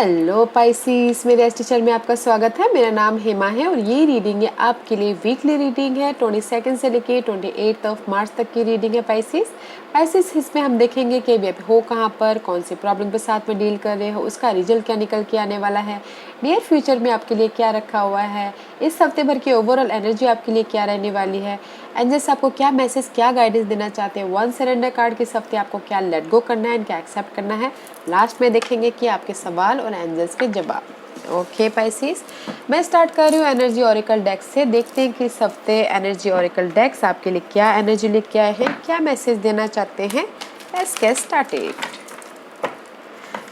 Hello Pisces, मेरे S teacher में आपका स्वागत है। मेरा नाम हेमा है और ये रीडिंग है आपके लिए वीकली रीडिंग है। 22 से लेके 28 मार्च तक की रीडिंग है पाइसिस इसमें हम देखेंगे कि अभी हो कहाँ पर, कौन सी प्रॉब्लम के साथ में डील कर रहे हो, उसका रिजल्ट क्या निकल के आने वाला है, नियर फ्यूचर में आपके लिए क्या रखा हुआ है, इस हफ्ते भर की ओवरऑल एनर्जी आपके लिए क्या रहने वाली है, एंजल्स आपको क्या मैसेज, क्या गाइडेंस देना चाहते हैं, वन सरेंडर कार्ड के इस हफ्ते आपको क्या लेट गो करना है, क्या एक्सेप्ट करना है। लास्ट में देखेंगे कि आपके सवाल और एंजल्स के जवाब। ओके पाइसिस, मैं स्टार्ट कर रही हूँ एनर्जी ओरेकल डेक्स से। देखते हैं कि इस हफ्ते एनर्जी ओरेकल डेक्स आपके लिए क्या एनर्जी लेके आए हैं, क्या मैसेज देना चाहते हैं। Let's get started.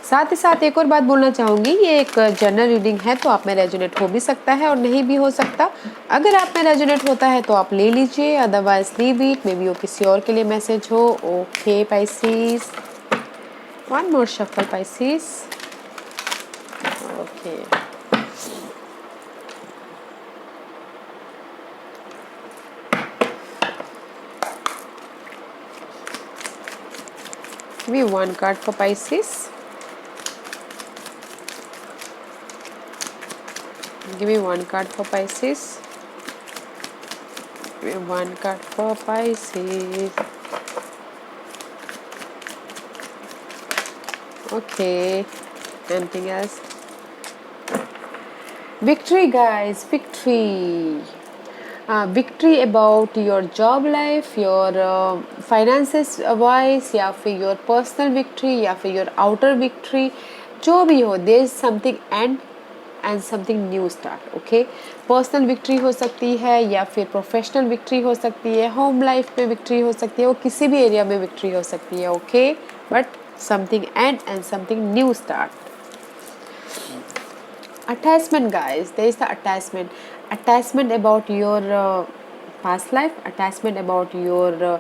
साथ ही साथ एक और बात बोलना चाहूँगी, ये एक जनरल रीडिंग है तो आप में रेजोनेट हो भी सकता है और नहीं भी हो सकता। अगर आप में रेजोनेट होता है तो आप ले लीजिए, otherwise leave it, may be वो किसी और के लिए मैसेज हो। Okay Pisces, one more shuffle Pisces. Okay, give me one card for Pisces. Give me one card for Pisces. Give me one card for Pisces. Okay, anything else? Victory guys, victory. Victory about your job life, your finances wise, या फिर your personal victory, या फिर your outer victory, जो भी हो, there is something and something new start. Okay, personal victory हो सकती है या फिर प्रोफेशनल विक्ट्री हो सकती है, होम लाइफ में विक्ट्री हो सकती है, वो किसी भी एरिया में विक्ट्री हो सकती है। Okay, but something and something new start. Attachment guys, there is the attachment about your past life, attachment about your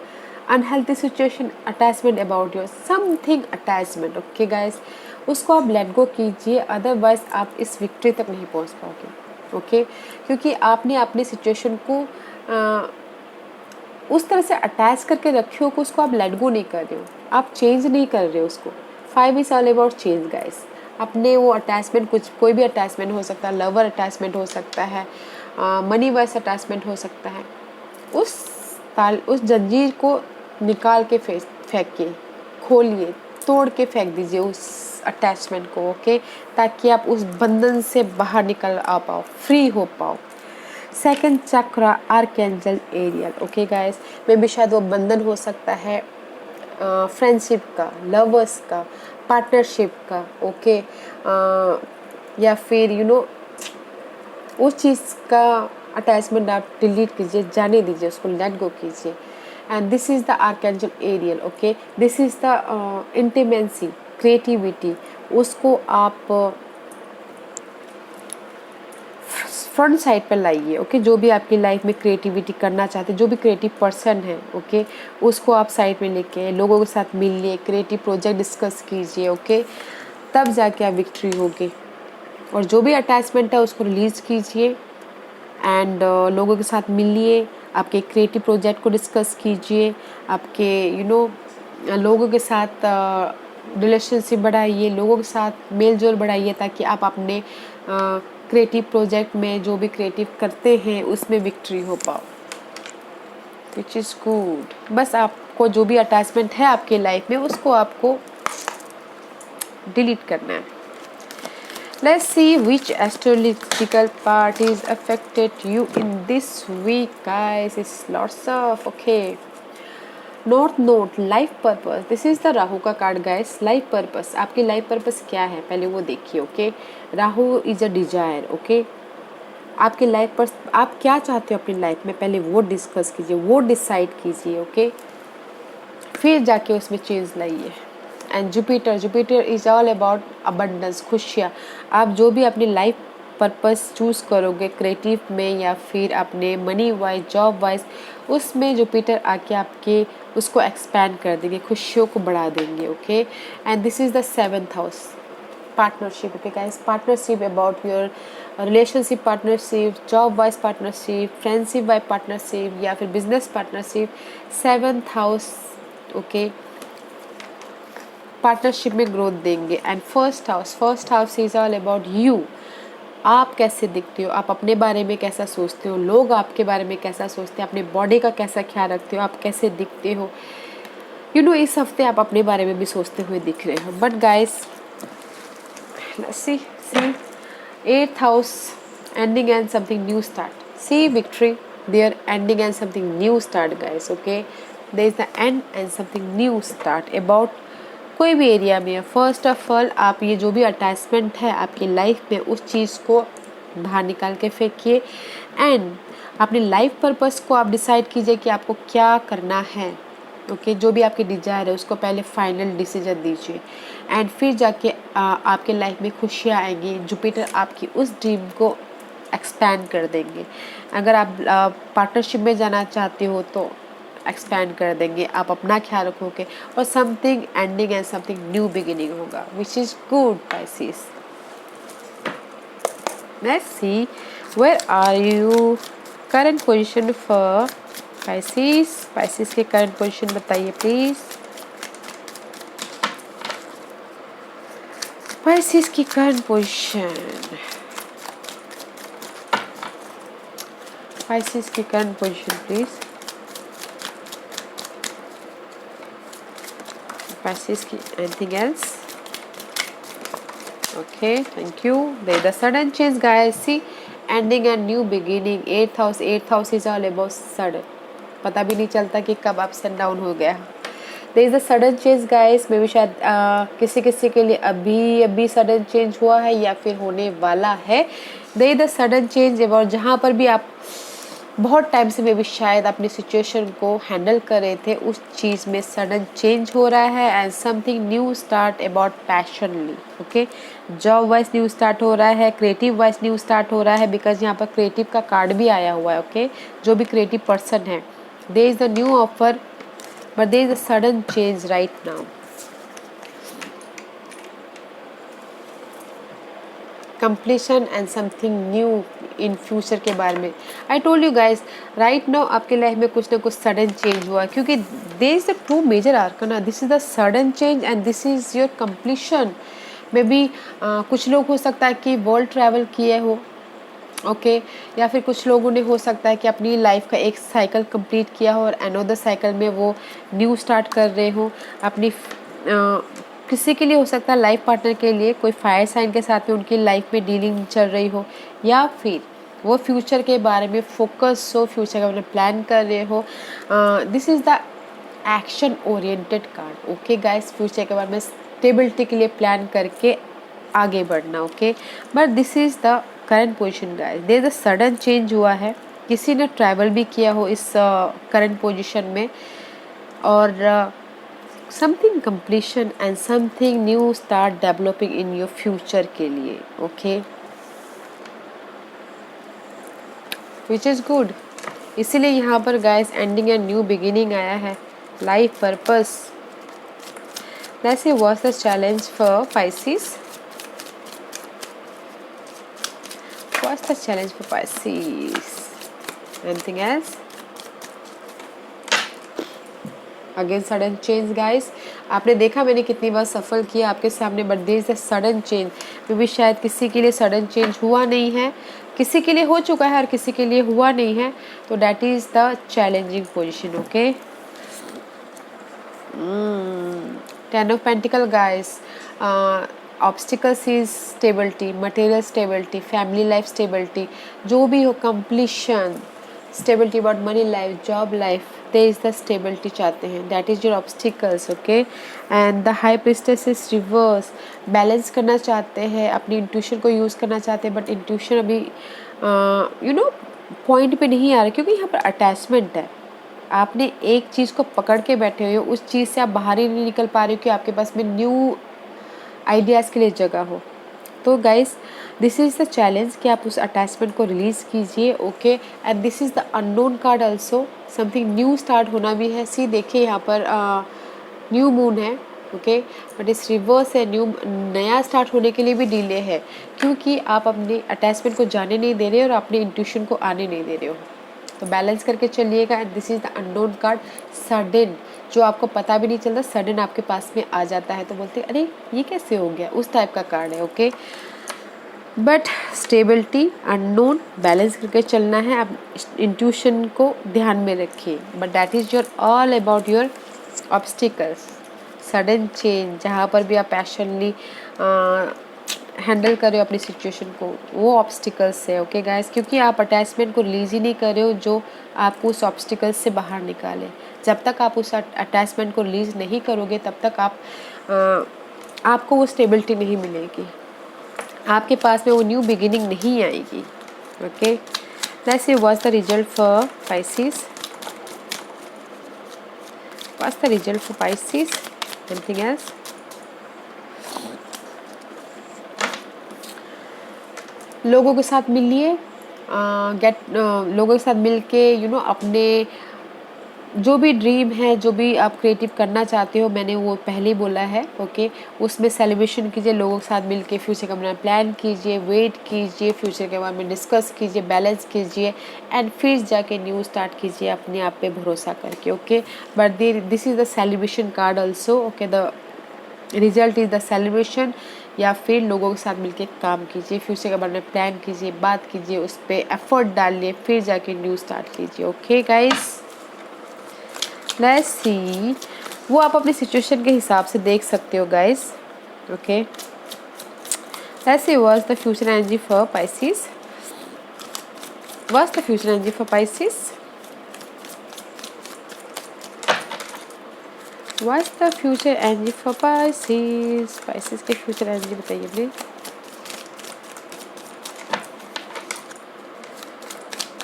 unhealthy situation, attachment about your something attachment. Okay guys, उसको आप late go कीजिए, otherwise आप इस victory तक नहीं पहुंच पाओगे। Okay, क्योंकि आपने अपनी सिचुएशन को उस तरह से अटैच करके रखे हो कि उसको आप लेट गो नहीं कर रहे हो, आप चेंज नहीं कर रहे हो उसको। 5 is all about change guys. अपने वो अटैचमेंट, कुछ कोई भी अटैचमेंट हो सकता है, लवर अटैचमेंट हो सकता है, मनी वाइज अटैचमेंट हो सकता है, उस जंजीर को निकाल के फेंकिए, खोलिए, तोड़ के फेंक दीजिए उस अटैचमेंट को। ओके, ताकि आप उस बंधन से बाहर निकल आ पाओ, फ्री हो पाओ। सेकंड चक्रा आर्कएंजल एरियल। ओके गाइस, मे भी शायद वो बंधन हो सकता है फ्रेंडशिप का, लवर्स का, पार्टनरशिप का। ओके, या फिर उस चीज़ का अटैचमेंट आप डिलीट कीजिए, जाने दीजिए, उसको लेट गो कीजिए। And this is the archangel Ariel. Okay, this is the intimacy, creativity, उसको आप फ्रंट साइड पर लाइए। ओके, जो भी आपकी लाइफ में क्रिएटिविटी करना चाहते, जो भी क्रिएटिव पर्सन है, ओके, उसको आप साइड में लेके लोगों के साथ मिलिए, क्रिएटिव प्रोजेक्ट डिस्कस कीजिए। ओके, तब जाके आप विक्ट्री होगी। और जो भी अटैचमेंट है उसको रिलीज़ कीजिए एंड लोगों के साथ मिलिए, आपके क्रिएटिव प्रोजेक्ट को डिस्कस कीजिए, आपके लोगों के साथ रिलेशनशिप बढ़ाइए, लोगों के साथ मेल जोल बढ़ाइए, ताकि आप अपने क्रिएटिव प्रोजेक्ट में जो भी क्रिएटिव करते हैं उसमें विक्ट्री हो पाओ, विच इज़ गुड। बस आपको जो भी अटैचमेंट है आपके लाइफ में उसको आपको डिलीट करना है। Let's see which astrological part is affected you in this week guys. It's lots of okay. North Node, life purpose. This is the Rahu का कार्ड गाइस। लाइफ पर्पस, आपकी लाइफ पर्पस क्या है पहले वो देखिए। Okay, Rahu is a desire. Okay, आपकी life पर आप क्या चाहते हो अपनी लाइफ में, पहले वो डिस्कस कीजिए, वो डिसाइड कीजिए। ओके, फिर जाके उसमें चेंज लाइए। And Jupiter is all about abundance, खुशियाँ। आप जो भी अपनी लाइफ पर्पस चूज़ करोगे, क्रिएटिव में या फिर अपने मनी वाइज, जॉब वाइज, उसमें जुपिटर आके आपके उसको एक्सपैंड कर देंगे, खुशियों को बढ़ा देंगे। Okay, and this is the 7th house, partnership. Okay guys, partnership about your relationship partnership, job wise partnership, friendship wise partnership, या फिर business partnership. 7th house, okay, partnership में ग्रोथ देंगे। And first house is all about you. आप कैसे दिखते हो, आप अपने बारे में कैसा सोचते हो, लोग आपके बारे में कैसा सोचते हैं, अपने बॉडी का कैसा ख्याल रखते हो, आप कैसे दिखते हो। इस हफ्ते आप अपने बारे में भी सोचते हुए दिख रहे हो। But guys see 8th house ending and something new start. See victory there, ending and something new start guys. Okay, there is the end and something new start about कोई भी एरिया में। फर्स्ट ऑफ ऑल आप ये जो भी attachment है आपकी life में उस चीज़ को बाहर निकाल के फेंकिए एंड अपनी लाइफ पर्पस को आप डिसाइड कीजिए कि आपको क्या करना है। ओके, जो भी आपकी डिजायर है उसको पहले फाइनल डिसीजन दीजिए एंड फिर जाके आपके लाइफ में खुशियाँ आएंगी। जुपिटर आपकी उस ड्रीम को एक्सपैंड कर देंगे। अगर आप पार्टनरशिप में जाना चाहते हो तो एक्सपैंड कर देंगे, आप अपना ख्याल रखोगे और something ending and something new beginning होगा, which is good Pisces. Let's see where are you current position for Pisces के करंट पोजीशन बताइए प्लीज। पाइसेस की करंट पोजीशन, पाइसेस की करंट पोजीशन प्लीज। Pisces की anything else? Okay, thank you. There is a sudden change guys. See, ending and new beginning. 8th house is all about sudden. पता भी नहीं चलता कि कब ups and down हो गया। There is a sudden change guys. मे भी शायद किसी के लिए अभी सडन चेंज हुआ है या फिर होने वाला है। There is a sudden change about जहाँ पर भी आप बहुत टाइम से मे भी शायद अपनी सिचुएशन को हैंडल कर रहे थे उस चीज़ में सडन चेंज हो रहा है and something new start about passionately. Okay, job wise new start हो रहा है, क्रिएटिव वाइज न्यू स्टार्ट हो रहा है बिकॉज यहाँ पर क्रिएटिव का कार्ड भी आया हुआ है। ओके, जो भी क्रिएटिव पर्सन है, there is the new offer but there is a sudden change right now. Completion and something new in future के बारे में। I told you guys right now आपके लाइफ में कुछ ना कुछ सडन चेंज हुआ क्योंकि there is the two major arcana. This is the sudden change and this is your completion. Maybe कुछ लोग हो सकता है कि वर्ल्ड ट्रैवल किए हो। ओके, या फिर कुछ लोगों ने हो सकता है कि अपनी लाइफ का एक साइकिल कंप्लीट किया हो और अनदर साइकिल में वो न्यू स्टार्ट कर रहे हो अपनी किसी के लिए हो सकता है लाइफ पार्टनर के लिए कोई फायर साइन के साथ में उनकी लाइफ में डीलिंग चल रही हो या फिर वो फ्यूचर के बारे में फोकस हो, फ्यूचर के बारे में प्लान कर रहे हो। This is the action oriented card. Okay guys, future के बारे में स्टेबिलिटी के लिए प्लान करके आगे बढ़ना। Okay, but this is the current position guys. There is a sudden change हुआ है, किसी ने ट्रैवल भी किया हो इस करंट पोजीशन में और something completion and something new start developing in your future के लिए। Okay, which is good. इसीलिए यहाँ पर guys ending and new beginning आया है। Life purpose. Let's see what's the challenge for Pisces. What's the challenge for Pisces? Anything else? Again sudden change guys. आपने देखा मैंने कितनी बार सफल किया आपके सामने but there is a sudden change. मे भी शायद किसी के लिए सडन चेंज हुआ नहीं है, किसी के लिए हो चुका है और किसी के लिए हुआ नहीं है, तो that is the challenging position. Okay, 10 of Pentacle guys. Obstacles is stability, material stability, family life stability, जो भी हो, completion, stability about money life, job life, they is the stability चाहते हैं, that is your obstacles. Okay, and the high priestess is reverse, balance करना चाहते हैं, अपनी intuition को यूज़ करना चाहते हैं बट इंट्यूशन अभी पॉइंट पे नहीं आ रहा क्योंकि यहाँ पर अटैचमेंट है। आपने एक चीज़ को पकड़ के बैठे हुए हो, उस चीज़ से आप बाहर ही नहीं निकल पा रहे हो कि आपके पास में न्यू आइडियाज़ के लिए जगह हो। तो guys this is the challenge कि आप उस अटैचमेंट को रिलीज़ कीजिए। Okay, and this is the unknown card also, something new start होना भी है। सी देखिए यहाँ पर न्यू मून है। ओके, बट इस रिवर्स है, नया स्टार्ट होने के लिए भी डिले है क्योंकि आप अपने अटैचमेंट को जाने नहीं दे रहे और अपने इंट्यूशन को आने नहीं दे रहे हो। तो बैलेंस करके चलिएगा। And this is the unknown card, sudden जो आपको पता भी नहीं चलता, सडन आपके पास में आ जाता है, तो बोलते हैं अरे ये कैसे हो गया, उस टाइप का कार्ड है। Okay, but stability, unknown, balance करके चलना है। आप इंट्यूशन को ध्यान में रखिए, but that is your all about your obstacles, sudden change, जहाँ पर भी आप पैशनली हैंडल कर रहे हो अपनी सिचुएशन को, वो ऑब्स्टिकल्स है। ओके गाइस, क्योंकि आप अटैचमेंट को रिलीज ही नहीं कर रहे हो जो आपको उस ऑब्स्टिकल्स से बाहर निकाले। जब तक आप उस अटैचमेंट को रिलीज नहीं करोगे तब तक आपको वो स्टेबिलिटी नहीं मिलेगी, आपके पास में वो न्यू बिगिनिंग नहीं आएगी। Okay, let's see what's the result for Pisces. What's the result for Pisces? Anything else? लोगों के साथ मिलिए, लोगों के साथ मिल के अपने जो भी ड्रीम है, जो भी आप क्रिएटिव करना चाहते हो, मैंने वो पहले ही बोला है। ओके, उसमें सेलिब्रेशन कीजिए, लोगों के साथ मिल के फ्यूचर का अपना प्लान कीजिए, वेट कीजिए, फ्यूचर के बारे में डिस्कस कीजिए, बैलेंस कीजिए, एंड फिर जाके न्यू स्टार्ट कीजिए अपने आप पे भरोसा करके। Okay, but this is the celebration card also. Okay, the result is the celebration, या फिर लोगों के साथ मिलके काम कीजिए, फ्यूचर के बारे में प्लान कीजिए, बात कीजिए, उस पर एफर्ट डालिए, फिर जाके न्यू स्टार्ट कीजिए। ओके गाइस, लेट्स सी, वो आप अपनी सिचुएशन के हिसाब से देख सकते हो guys. Okay, let's see what's the future energy for Pisces. What's the future energy for Pisces? What's the future energy for Pisces? Pisces के फ्यूचर एनर्जी बताइए please.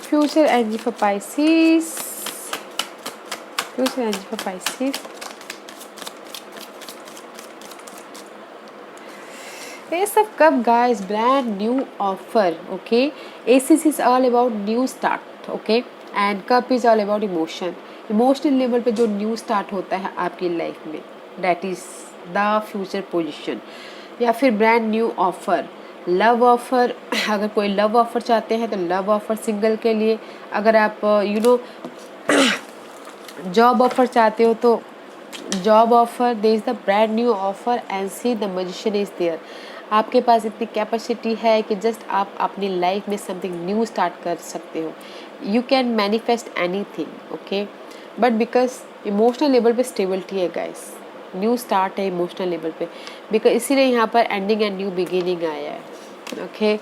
Future energy for Pisces, future energy for Pisces। ये सब कब guys? Brand new offer. Okay, aces is all about new start. Okay, and cup is all about emotion. Emotional level पे जो new start होता है आपकी life में, that is the future position, या फिर brand new offer, love offer. अगर कोई लव ऑफर चाहते हैं तो लव ऑफर सिंगल के लिए, अगर आप जॉब ऑफर चाहते हो तो job offer, there is the brand new offer, and see the magician is there. आपके पास इतनी कैपेसिटी है कि जस्ट आप अपनी लाइफ में समथिंग न्यू स्टार्ट कर सकते हो। You can manifest anything. Okay, but because emotional level पे स्टेबिलिटी है गाइस, न्यू स्टार्ट है इमोशनल लेवल पे, बिकॉज इसीलिए यहाँ पर एंडिंग एंड न्यू बिगिनिंग आया है। Okay,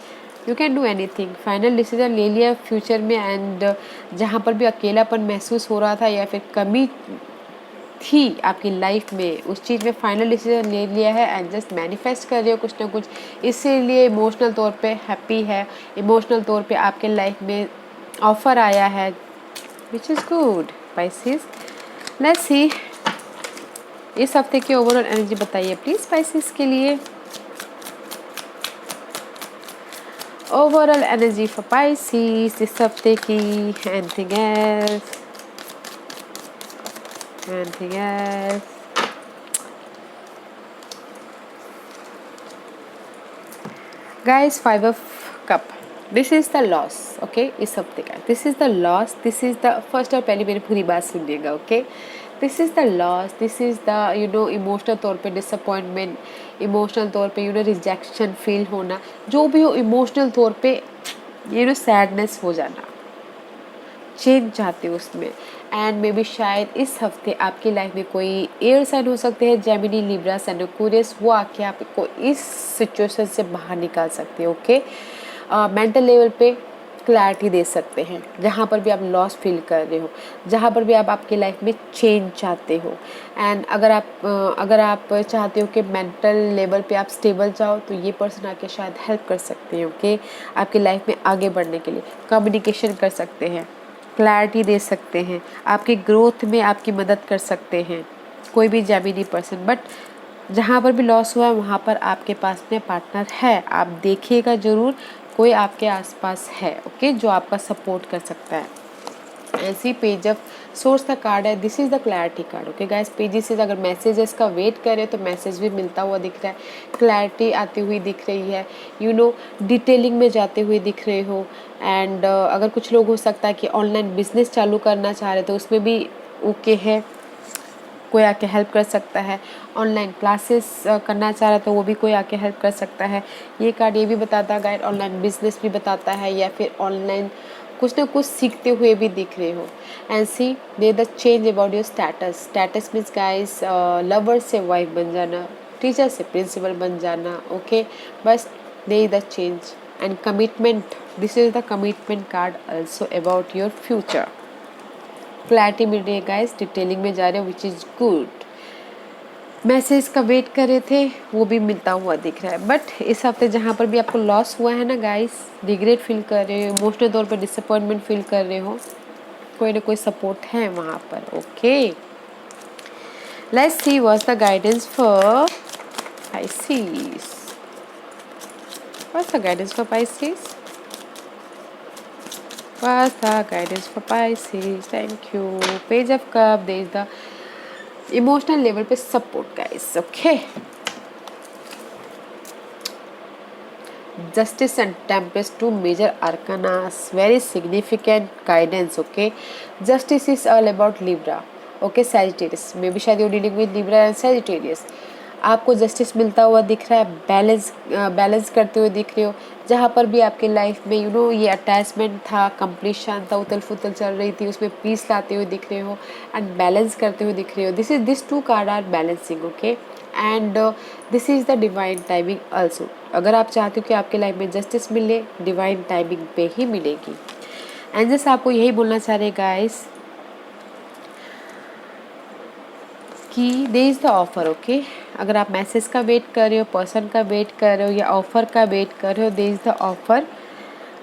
you can do anything, final decision ले लिया फ्यूचर में, एंड जहाँ पर भी अकेलापन महसूस हो रहा था या फिर कमी थी आपकी लाइफ में, उस चीज़ में फाइनल डिसीजन ले लिया है, एंड जस्ट मैनिफेस्ट कर रहे हो कुछ ना कुछ। इसीलिए इमोशनल तौर पे हैप्पी है, इमोशनल तौर पे आपके लाइफ में ऑफर आया है, विच is good Pisces. Let's see, इस हफ्ते की ओवरऑल एनर्जी बताइए प्लीज़ Pisces के लिए। ओवरऑल एनर्जी फॉर Pisces इस हफ्ते की। Anything else? Anything else? Guys, 5 of Cup. This is the loss. Okay, इस हफ्ते का this is the loss. This is the first, और पहले मेरी पूरी बात सुनिएगा। Okay, this is the loss. This is the emotional तौर पे डिसअपॉइंटमेंट, इमोशनल तौर पे रिजेक्शन फील होना, जो भी हो इमोशनल तौर पे सैडनेस हो जाना, चेंज चाहते हो उसमें। एंड मे बी शायद इस हफ्ते आपकी लाइफ में कोई एयर साइन हो सकते हैं, जेमिनी, लिब्रा, सेनोकुरियस, वो आके आपको इस सिचुएशन से बाहर निकाल सकते हैं। ओके, मेंटल लेवल पे क्लैरिटी दे सकते हैं, जहाँ पर भी आप लॉस फील कर रहे हो, जहाँ पर भी आप आपकी लाइफ में चेंज चाहते हो। एंड अगर आप चाहते हो कि मेंटल लेवल पे आप स्टेबल जाओ, तो ये पर्सन आके शायद हेल्प कर सकते हैं। ओके, आपकी लाइफ में आगे बढ़ने के लिए कम्युनिकेशन कर सकते हैं, क्लैरिटी दे सकते हैं, आपकी ग्रोथ में आपकी मदद कर सकते हैं, कोई भी जेमिनी पर्सन। बट जहाँ पर भी लॉस हुआ है वहाँ पर आपके पास में पार्टनर है, आप देखिएगा ज़रूर, कोई आपके आसपास है। ओके, जो आपका सपोर्ट कर सकता है। ऐसी पेज ऑफ सोर्स का कार्ड है, this is the clarity card. Okay guys, pages से अगर मैसेजेस का वेट करें तो मैसेज भी मिलता हुआ दिख रहा है, क्लैरिटी आती हुई दिख रही है, डिटेलिंग में जाते हुए दिख रहे हो। एंड अगर कुछ लोग हो सकता है कि ऑनलाइन बिजनेस चालू करना चाह रहे तो उसमें भी ओके है। कोई आके हेल्प कर सकता है। ऑनलाइन क्लासेस करना चाह रहा है तो वो भी कोई आके हेल्प कर सकता है। ये कार्ड ये भी बताता है गाइड, ऑनलाइन बिजनेस भी बताता है, या फिर ऑनलाइन कुछ ना कुछ सीखते हुए भी दिख रहे हो। And see they the change about your status. Status means guys lover से वाइफ बन जाना, टीचर से प्रिंसिपल बन जाना। ओके, बस they the change and commitment. This is the commitment card also about your future. Clarity मिल रही है गाइस, डिटेलिंग में जा रहे हो विच इज़ गुड। मैसेज का वेट कर रहे थे वो भी मिलता हुआ दिख रहा है। बट इस हफ्ते जहाँ पर भी आपको लॉस हुआ है ना गाइस, रिग्रेट फील कर रहे हो, इमोशनल तौर पर डिसअपॉइंटमेंट फील कर रहे हो, कोई ना कोई सपोर्ट है वहाँ पर। Okay, let's see what's the guidance for Pisces. What's the guidance for Pisces? What's the guidance for Pisces? Thank you. Page of Cup. There is the emotional level पे support guys. Okay. Justice and Tempest, two major arcanas, very significant guidance. Okay, Justice is all about Libra. Okay, Sagittarius, मे भी शायद you dealing with Libra and Sagittarius. आपको justice मिलता हुआ दिख रहा है, balance करते हुए दिख रहे हो। जहाँ पर भी आपके लाइफ में ये अटैचमेंट था, कंप्लीशन था, उथल फुथल चल रही थी, उसमें पीस लाते हुए दिख रहे हो एंड बैलेंस करते हुए दिख रहे हो। This two card are balancing. Okay, and this is the divine timing also. अगर आप चाहते हो कि आपके लाइफ में जस्टिस मिले, डिवाइन टाइमिंग पे ही मिलेगी। एंजल्स आपको यही बोलना चाह रहे गाइस कि दे इज़ द ऑफर। ओके, अगर आप मैसेज का वेट कर रहे हो, पर्सन का वेट कर रहे हो, या ऑफर का वेट कर रहे हो, दे इज़ द ऑफर।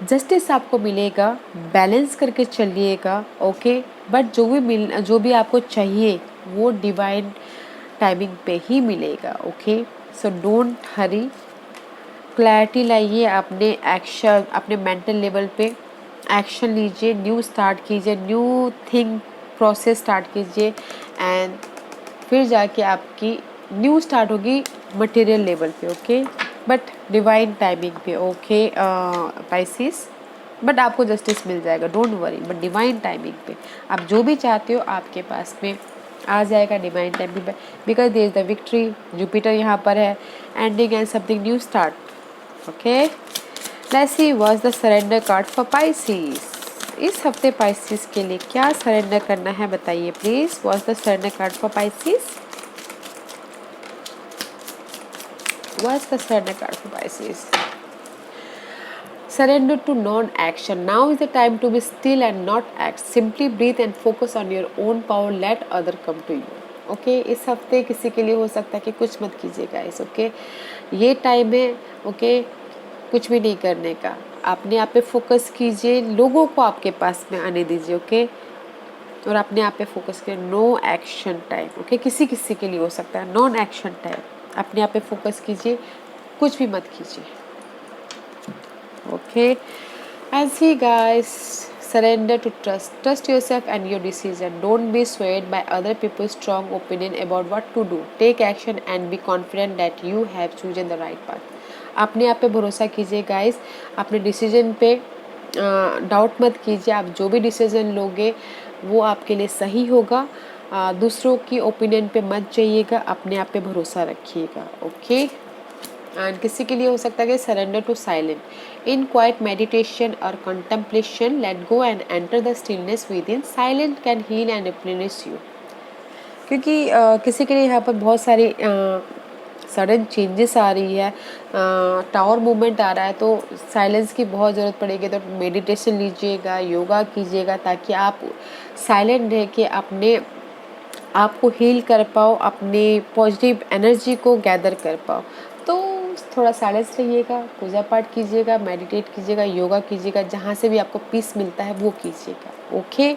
जस्टिस आपको मिलेगा, बैलेंस करके चलिएगा। ओके, बट जो भी आपको चाहिए वो डिवाइन टाइमिंग पे ही मिलेगा। Okay, so don't Hari, clarity लाइए, अपने एक्शन, अपने मेंटल लेवल पे एक्शन लीजिए, न्यू स्टार्ट कीजिए, न्यू थिंग प्रोसेस स्टार्ट कीजिए, एंड फिर जाके आपकी न्यू स्टार्ट होगी मटेरियल लेवल पे। ओके, बट डिवाइन टाइमिंग पे। ओके पाइसिस, बट आपको जस्टिस मिल जाएगा, don't worry, but divine timing पे आप जो भी चाहते हो आपके पास में आ जाएगा डिवाइन टाइमिंग पे, because there is the victory. Jupiter यहाँ पर है, ending and something new start. Okay, let's see what's the surrender card for Pisces. इस हफ्ते पाइसिस के लिए क्या सरेंडर करना है बताइए please. What's the surrender card for Pisces? What's the surrender card for Pisces? Surrender to non-action. Now is the time to be still and not act. Simply breathe and focus on your own power. Let other come to you. Okay, इस हफ्ते किसी के लिए हो सकता है कि कुछ मत कीजिए गाइस। ओके, ये टाइम है ओके कुछ भी नहीं करने का, अपने आप पे फोकस कीजिए, लोगों को आपके पास में आने दीजिए। ओके, और अपने आप पे फोकस करें। No action time. ओके, किसी किसी के लिए हो सकता है नॉन एक्शन टाइम। अपने आप पे फोकस कीजिए, कुछ भी मत कीजिए। Okay, and see guys, surrender to trust yourself and your decision. Don't be swayed by other people's strong opinion about what to do. Take action and be confident that you have chosen the right path. अपने आप पे भरोसा कीजिए guys, अपने decision पे doubt मत कीजिए। आप जो भी डिसीजन लोगे वो आपके लिए सही होगा। दूसरों की ओपिनियन पे मत जाइएगा, अपने आप पे भरोसा रखिएगा। ओके, एंड किसी के लिए हो सकता है कि surrender to silent. In quiet meditation और contemplation, let go and enter the stillness within. Silent can heal and replenish you. क्योंकि किसी के लिए यहाँ पर बहुत सारी सडन चेंजेस आ रही है, टावर मूवमेंट आ रहा है, तो साइलेंस की बहुत ज़रूरत पड़ेगी। तो मेडिटेशन लीजिएगा, योगा कीजिएगा, ताकि आप साइलेंट रह के अपने आप को हील कर पाओ, अपने पॉजिटिव एनर्जी को गैदर कर पाओ। तो थोड़ा साइलेंस रहिएगा, पूजा पाठ कीजिएगा, मेडिटेट कीजिएगा, योगा कीजिएगा, जहाँ से भी आपको पीस मिलता है वो कीजिएगा। Okay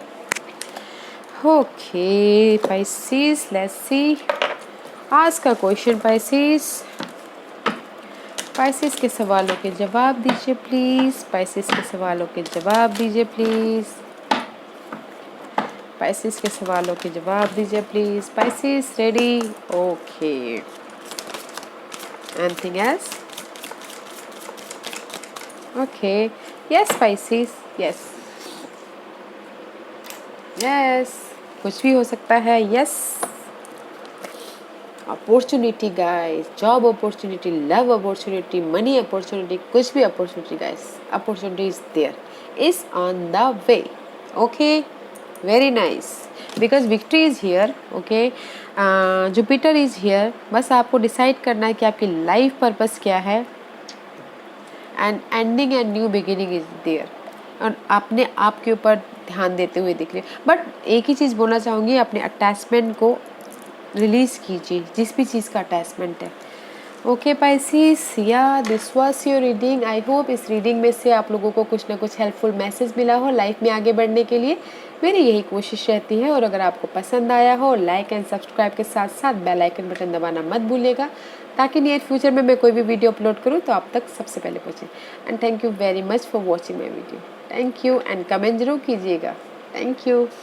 okay Pisces, let's see आज का क्वेश्चन। पाइसिस के सवालों के जवाब दीजिए प्लीज। पाइसिस के सवालों के जवाब दीजिए प्लीज। पाइसिस के सवालों के जवाब दीजिए please. Pisces ready? Okay, anything else? Okay, yes Pisces, yes yes, कुछ भी हो सकता है। Yes, opportunity guys, job opportunity, love opportunity, money opportunity, कुछ भी opportunity guys, opportunity is there, is on the way. Okay, very nice, because victory is here. Okay, Jupiter is here. बस आपको decide करना है कि आपकी लाइफ पर्पस क्या है. And ending and new beginning is there. और आपने आपके ऊपर ध्यान देते हुए दिख रहे. बट एक ही चीज़ बोलना चाहूँगी, अपने अटैचमेंट को रिलीज़ कीजिए, जिस भी चीज़ का अटैचमेंट है. ओके पाइसिस, या this was your reading. I hope इस रीडिंग में से आप लोगों को कुछ ना कुछ हेल्पफुल मैसेज मिला हो लाइफ में आगे बढ़ने के लिए. मेरी यही कोशिश रहती है. और अगर आपको पसंद आया हो, लाइक एंड सब्सक्राइब के साथ साथ बेल आइकन बटन दबाना मत भूलिएगा, ताकि नियर फ्यूचर में मैं कोई भी वीडियो अपलोड करूँ तो आप तक सबसे पहले पहुँचे. And thank you very much for watching my video. Thank you. And comment जरूर कीजिएगा. Thank you.